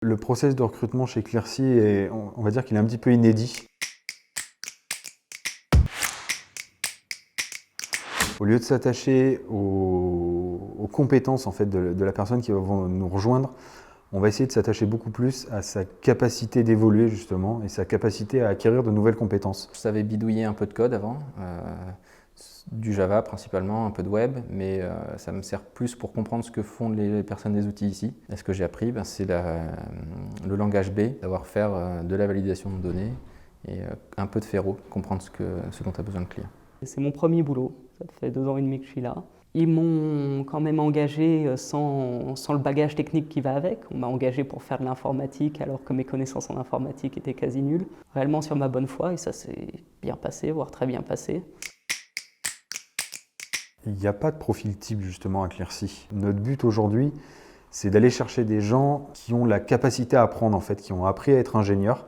Le process de recrutement chez Clearcy on va dire qu'il est un petit peu inédit. Au lieu de s'attacher aux compétences en fait, de la personne qui va nous rejoindre, on va essayer de s'attacher beaucoup plus à sa capacité d'évoluer justement et sa capacité à acquérir de nouvelles compétences. Je savais bidouiller un peu de code avant, du Java principalement, un peu de web, mais ça me sert plus pour comprendre ce que font les personnes des outils ici. Et ce que j'ai appris, c'est le langage B, savoir faire de la validation de données et un peu de Féro, comprendre ce dont a besoin le client. C'est mon premier boulot, ça fait 2 ans et demi que je suis là. Ils m'ont quand même engagé sans le bagage technique qui va avec. On m'a engagé pour faire de l'informatique alors que mes connaissances en informatique étaient quasi nulles. Réellement sur ma bonne foi et ça s'est bien passé, voire très bien passé. Il n'y a pas de profil type justement à Clearcy. Notre but aujourd'hui, c'est d'aller chercher des gens qui ont la capacité à apprendre en fait, qui ont appris à être ingénieurs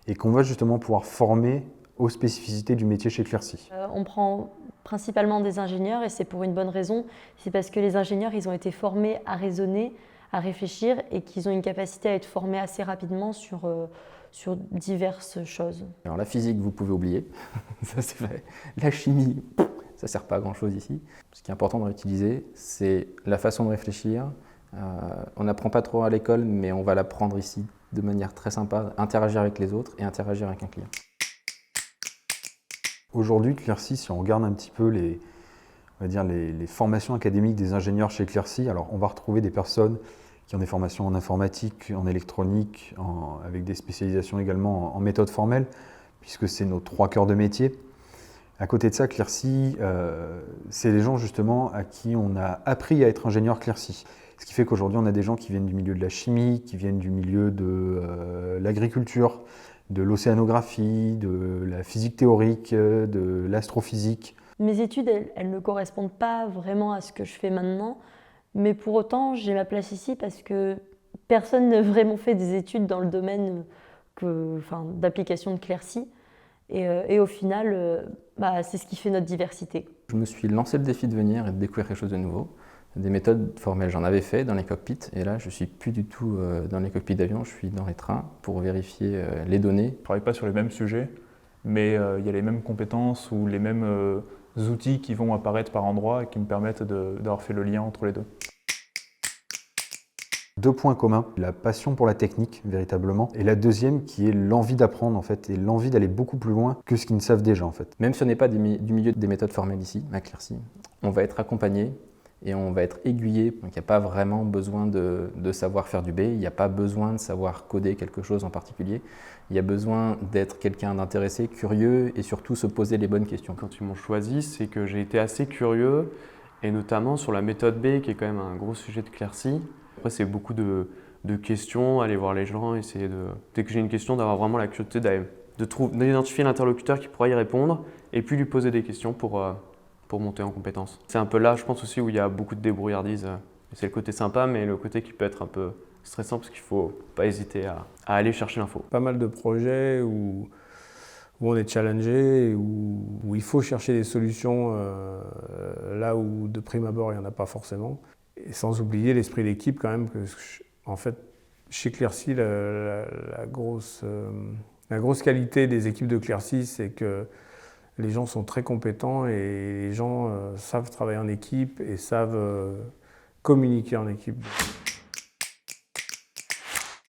et qu'on va justement pouvoir former aux spécificités du métier chez Clearcy. On prend principalement des ingénieurs et c'est pour une bonne raison. C'est parce que les ingénieurs, ils ont été formés à raisonner, à réfléchir et qu'ils ont une capacité à être formés assez rapidement sur diverses choses. Alors la physique, vous pouvez oublier, ça c'est vrai. La chimie, ça ne sert pas à grand chose ici. Ce qui est important de réutiliser, c'est la façon de réfléchir. On n'apprend pas trop à l'école, mais on va l'apprendre ici de manière très sympa, interagir avec les autres et interagir avec un client. Aujourd'hui, Clearcy, si on regarde un petit peu les formations académiques des ingénieurs chez Clearcy, alors on va retrouver des personnes qui ont des formations en informatique, en électronique, avec des spécialisations également en méthode formelle, puisque c'est nos 3 cœurs de métier. À côté de ça, Clearcy, c'est des gens justement à qui on a appris à être ingénieur Clearcy. Ce qui fait qu'aujourd'hui, on a des gens qui viennent du milieu de la chimie, qui viennent du milieu de l'agriculture, de l'océanographie, de la physique théorique, de l'astrophysique. Mes études, elles ne correspondent pas vraiment à ce que je fais maintenant, mais pour autant, j'ai ma place ici parce que personne n'a vraiment fait des études dans le domaine d'application de Clearcy. Et au final, c'est ce qui fait notre diversité. Je me suis lancé le défi de venir et de découvrir quelque chose de nouveau. Des méthodes formelles, j'en avais fait dans les cockpits, et là je ne suis plus du tout dans les cockpits d'avion, je suis dans les trains pour vérifier les données. Je ne travaille pas sur les mêmes sujets, mais il y a les mêmes compétences ou les mêmes outils qui vont apparaître par endroits et qui me permettent d'avoir fait le lien entre les deux. 2 points communs, la passion pour la technique véritablement, et la deuxième qui est l'envie d'apprendre en fait, et l'envie d'aller beaucoup plus loin que ce qu'ils ne savent déjà en fait. Même si on n'est pas du milieu des méthodes formelles ici, à Clearcy, on va être accompagné et on va être aiguillé. Donc il n'y a pas vraiment besoin de savoir faire du B, il n'y a pas besoin de savoir coder quelque chose en particulier. Il y a besoin d'être quelqu'un d'intéressé, curieux et surtout se poser les bonnes questions. Quand ils m'ont choisi, c'est que j'ai été assez curieux et notamment sur la méthode B qui est quand même un gros sujet de Clearcy. Après c'est beaucoup de questions, aller voir les gens, essayer dès que j'ai une question d'avoir vraiment la curiosité d'identifier l'interlocuteur qui pourra y répondre et puis lui poser des questions pour monter en compétence. C'est un peu là, je pense aussi, où il y a beaucoup de débrouillardise. C'est le côté sympa, mais le côté qui peut être un peu stressant parce qu'il ne faut pas hésiter à aller chercher l'info. Pas mal de projets où on est challengé, où il faut chercher des solutions là où de prime abord il n'y en a pas forcément. Et sans oublier l'esprit d'équipe quand même, que en fait, chez Clearcy, la grosse qualité des équipes de Clearcy, c'est que les gens sont très compétents et les gens savent travailler en équipe et savent communiquer en équipe.